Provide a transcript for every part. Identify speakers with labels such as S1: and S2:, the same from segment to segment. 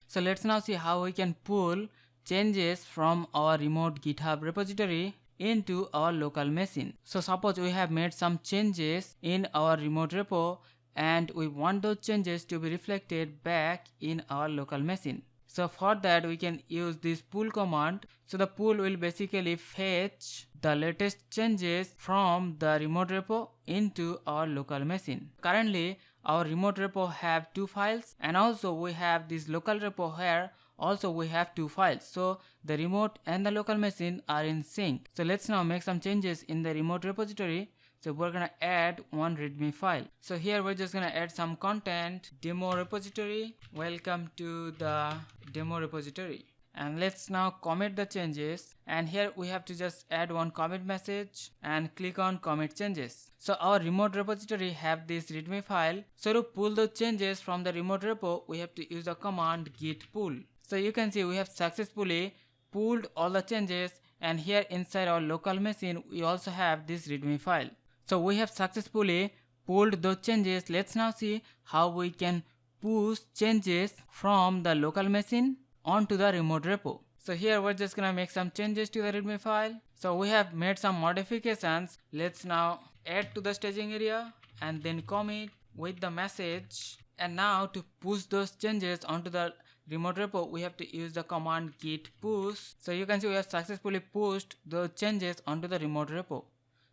S1: So let's now see how we can pull changes from our remote GitHub repository into our local machine. So suppose we have made some changes in our remote repo and we want those changes to be reflected back in our local machine. So for that we can use this pull command. So the pull will basically fetch the latest changes from the remote repo into our local machine. Currently our remote repo have two files, and also we have this local repo here. Also we have two files, so the remote and the local machine are in sync. So let's now make some changes in the remote repository. So we're gonna add one readme file. So here we're just gonna add some content, demo repository, welcome to the demo repository. And let's now commit the changes, and here we have to just add one commit message and click on commit changes. So our remote repository have this readme file. So to pull the changes from the remote repo, we have to use the command git pull. So you can see we have successfully pulled all the changes, and here inside our local machine we also have this readme file. So we have successfully pulled those changes. Let's now see how we can push changes from the local machine onto the remote repo. So here we're just gonna make some changes to the readme file. So we have made some modifications. Let's now add to the staging area and then commit with the message. And now to push those changes onto the remote repo, we have to use the command git push. So you can see we have successfully pushed those changes onto the remote repo.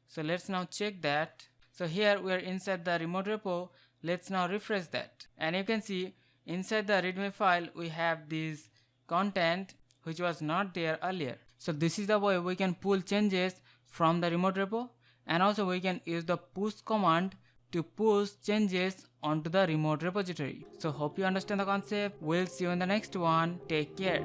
S1: So let's now check that. So here we are inside the remote repo. Let's now refresh that, and you can see inside the readme file we have this content which was not there earlier. So this is the way we can pull changes from the remote repo, and also we can use the push command to push changes onto the remote repository. So hope you understand the concept. We'll see you in the next one. Take care.